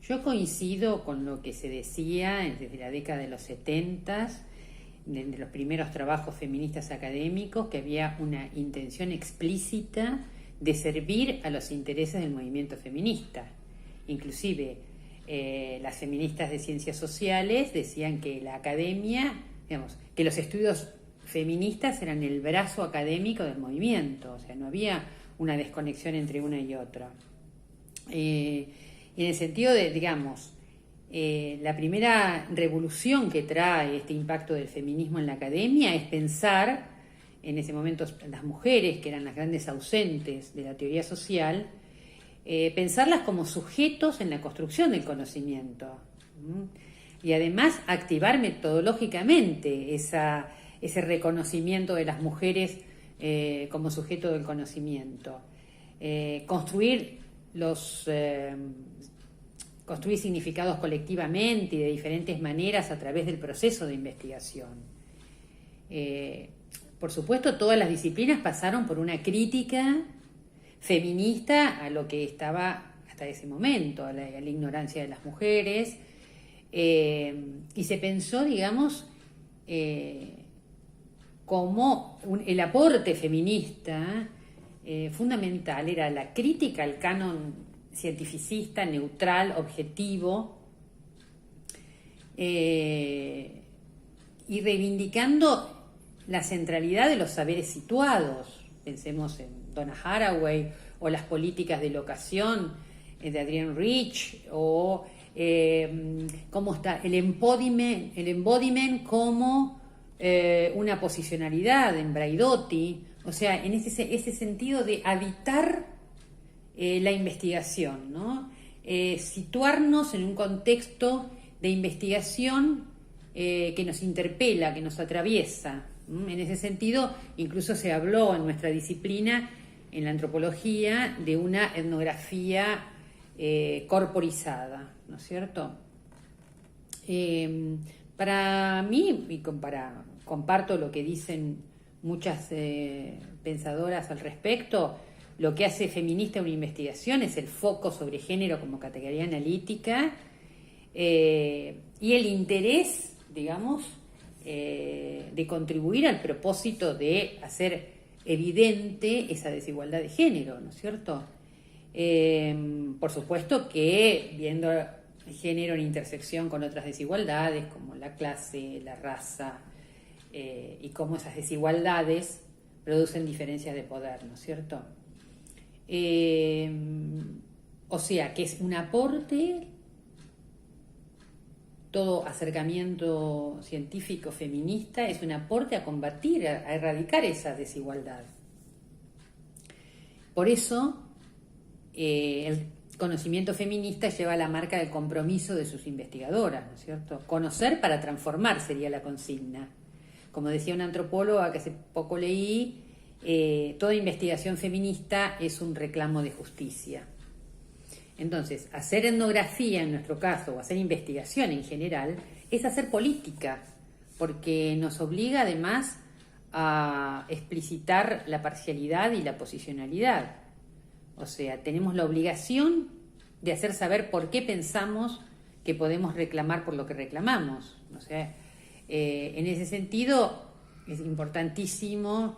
Yo coincido con lo que se decía desde la década de los 70, de los primeros trabajos feministas académicos, que había una intención explícita de servir a los intereses del movimiento feminista. Inclusive las feministas de ciencias sociales decían que la academia, digamos, que los estudios feministas eran el brazo académico del movimiento, o sea, no había una desconexión entre una y otra. Y en el sentido de, digamos, la primera revolución que trae este impacto del feminismo en la academia es pensar, en ese momento las mujeres, que eran las grandes ausentes de la teoría social, pensarlas como sujetos en la construcción del conocimiento. Y además activar metodológicamente ese reconocimiento de las mujeres como sujeto del conocimiento. Construir significados colectivamente y de diferentes maneras a través del proceso de investigación. Por supuesto, todas las disciplinas pasaron por una crítica feminista a lo que estaba hasta ese momento, a la ignorancia de las mujeres, y se pensó, digamos, como el aporte feminista fundamental era la crítica al canon cientificista, neutral, objetivo, y reivindicando la centralidad de los saberes situados. Pensemos en Donna Haraway o las políticas de locación de Adrienne Rich, o cómo está el embodiment como una posicionalidad en Braidotti, o sea, en ese sentido de habitar la investigación, ¿no? Situarnos en un contexto de investigación que nos interpela, que nos atraviesa. En ese sentido, incluso se habló en nuestra disciplina, en la antropología, de una etnografía corporizada, ¿no es cierto? Para mí, y comparto lo que dicen muchas pensadoras al respecto, lo que hace feminista una investigación es el foco sobre género como categoría analítica y el interés, digamos, de contribuir al propósito de hacer evidente esa desigualdad de género, ¿no es cierto? Por supuesto que viendo el género en intersección con otras desigualdades como la clase, la raza, y cómo esas desigualdades producen diferencias de poder, ¿no es cierto? O sea, que es un aporte, todo acercamiento científico feminista es un aporte a combatir, a erradicar esa desigualdad. Por eso, el conocimiento feminista lleva la marca del compromiso de sus investigadoras, ¿no es cierto? Conocer para transformar sería la consigna. Como decía una antropóloga que hace poco leí, toda investigación feminista es un reclamo de justicia. Entonces, hacer etnografía en nuestro caso, o hacer investigación en general, es hacer política, porque nos obliga además a explicitar la parcialidad y la posicionalidad. O sea, tenemos la obligación de hacer saber por qué pensamos que podemos reclamar por lo que reclamamos. O sea, en ese sentido es importantísimo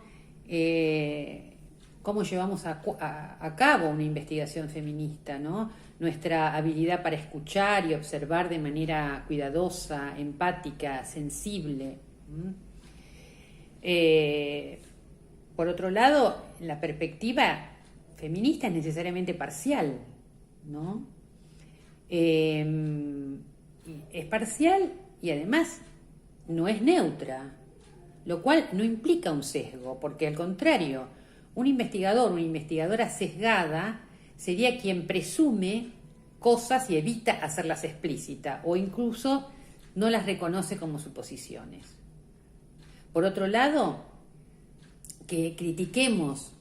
cómo llevamos a cabo una investigación feminista, ¿no? Nuestra habilidad para escuchar y observar de manera cuidadosa, empática, sensible. Por otro lado, la perspectiva feminista es necesariamente parcial, ¿no? Es parcial y además no es neutra, lo cual no implica un sesgo, porque al contrario, un investigador, una investigadora sesgada sería quien presume cosas y evita hacerlas explícitas o incluso no las reconoce como suposiciones. Por otro lado, que critiquemos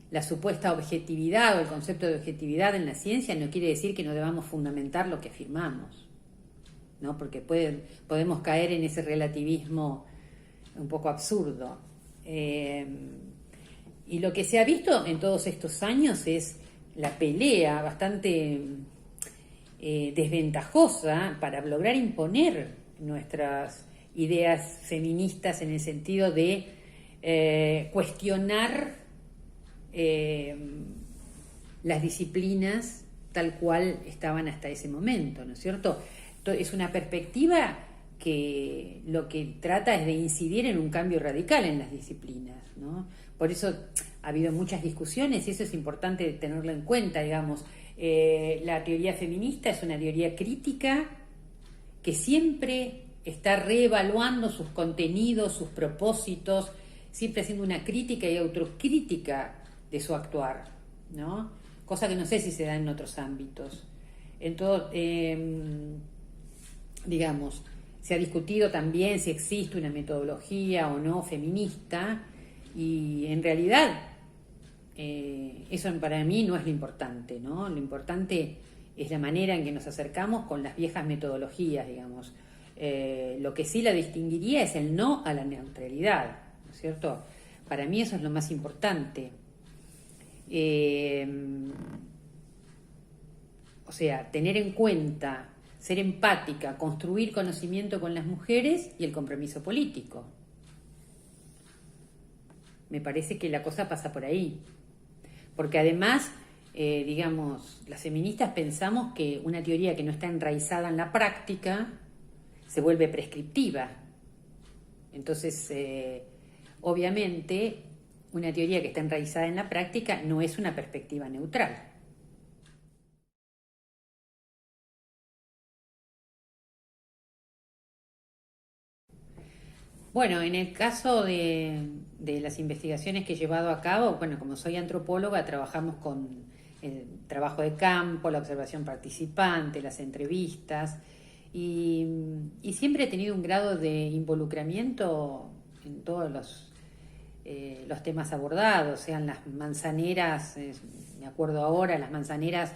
la supuesta objetividad o el concepto de objetividad en la ciencia no quiere decir que no debamos fundamentar lo que afirmamos, ¿no? Porque podemos caer en ese relativismo un poco absurdo. Y lo que se ha visto en todos estos años es la pelea bastante desventajosa para lograr imponer nuestras ideas feministas en el sentido de cuestionar las disciplinas tal cual estaban hasta ese momento, ¿no es cierto? Es una perspectiva que lo que trata es de incidir en un cambio radical en las disciplinas, ¿no? Por eso ha habido muchas discusiones y eso es importante tenerlo en cuenta, digamos. La teoría feminista es una teoría crítica que siempre está reevaluando sus contenidos, sus propósitos, siempre haciendo una crítica y autocrítica de su actuar, ¿no? Cosa que no sé si se da en otros ámbitos. Entonces, digamos, se ha discutido también si existe una metodología o no feminista y en realidad eso para mí no es lo importante, ¿no? Lo importante es la manera en que nos acercamos con las viejas metodologías, digamos. Lo que sí la distinguiría es el no a la neutralidad, ¿no es cierto? Para mí eso es lo más importante. O sea, tener en cuenta, ser empática, construir conocimiento con las mujeres y el compromiso político. Me parece que la cosa pasa por ahí. Porque además, digamos, las feministas pensamos que una teoría que no está enraizada en la práctica se vuelve prescriptiva. Entonces, obviamente, una teoría que está enraizada en la práctica no es una perspectiva neutral. Bueno, en el caso de las investigaciones que he llevado a cabo, bueno, como soy antropóloga, trabajamos con el trabajo de campo, la observación participante, las entrevistas, y siempre he tenido un grado de involucramiento en todos los temas abordados, sean las manzaneras, me acuerdo ahora, las manzaneras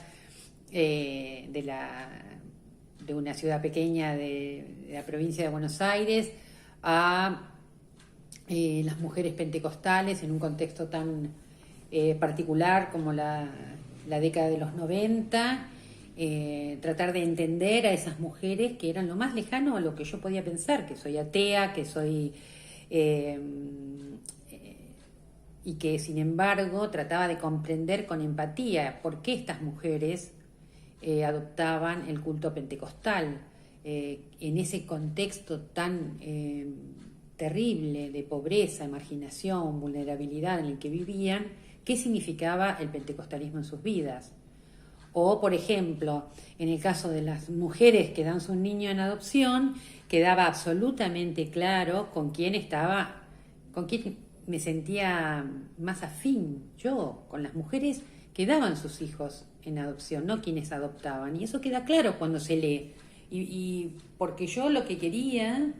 de una ciudad pequeña de la provincia de Buenos Aires, a las mujeres pentecostales en un contexto tan particular como la década de los 90, tratar de entender a esas mujeres que eran lo más lejano a lo que yo podía pensar, que soy atea, que soy... y que sin embargo trataba de comprender con empatía por qué estas mujeres adoptaban el culto pentecostal. En ese contexto tan terrible de pobreza, marginación, vulnerabilidad en el que vivían, qué significaba el pentecostalismo en sus vidas. O, por ejemplo, en el caso de las mujeres que dan su niño en adopción, quedaba absolutamente claro con quién me sentía más afín yo, con las mujeres que daban sus hijos en adopción, no quienes adoptaban. Y eso queda claro cuando se lee. Y porque yo lo que quería,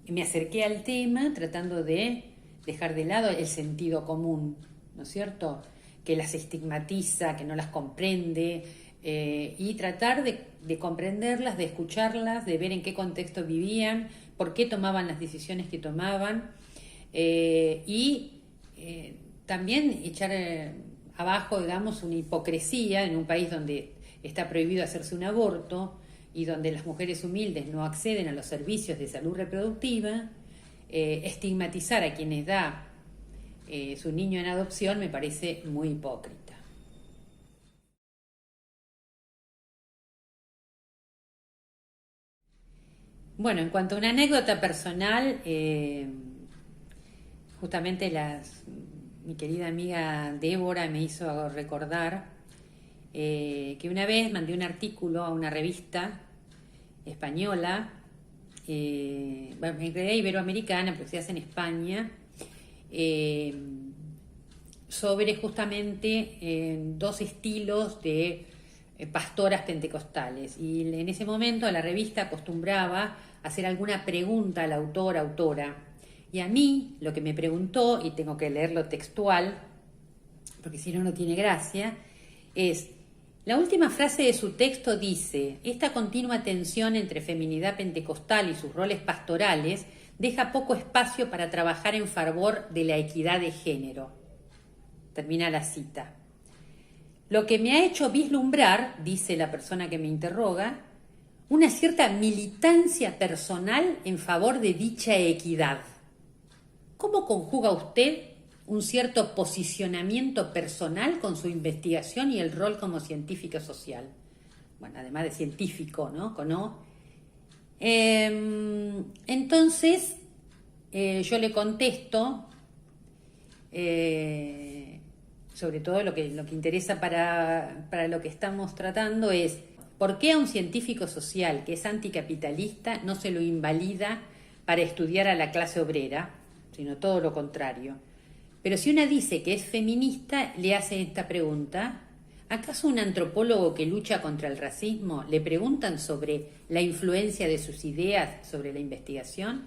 me acerqué al tema tratando de dejar de lado el sentido común, ¿no es cierto?, que las estigmatiza, que no las comprende, y tratar de comprenderlas, de escucharlas, de ver en qué contexto vivían, por qué tomaban las decisiones que tomaban, y también echar abajo, digamos, una hipocresía en un país donde está prohibido hacerse un aborto y donde las mujeres humildes no acceden a los servicios de salud reproductiva. Estigmatizar a quienes da su niño en adopción me parece muy hipócrita. Bueno, en cuanto a una anécdota personal, justamente mi querida amiga Débora me hizo recordar que una vez mandé un artículo a una revista española, en realidad iberoamericana, porque se hace en España, sobre justamente dos estilos de pastoras pentecostales. Y en ese momento la revista acostumbraba a hacer alguna pregunta al autor, autora. Y a mí lo que me preguntó, y tengo que leerlo textual, porque si no, no tiene gracia, es: la última frase de su texto dice: esta continua tensión entre feminidad pentecostal y sus roles pastorales deja poco espacio para trabajar en favor de la equidad de género. Termina la cita. lo que me ha hecho vislumbrar, dice la persona que me interroga, una cierta militancia personal en favor de dicha equidad. ¿Cómo conjuga usted un cierto posicionamiento personal con su investigación y el rol como científico social? Bueno, además de científico, ¿no? Entonces, yo le contesto, sobre todo lo que interesa para lo que estamos tratando es, ¿por qué a un científico social que es anticapitalista no se lo invalida para estudiar a la clase obrera, sino todo lo contrario? Pero si una dice que es feminista, le hace esta pregunta: ¿acaso un antropólogo que lucha contra el racismo le preguntan sobre la influencia de sus ideas sobre la investigación?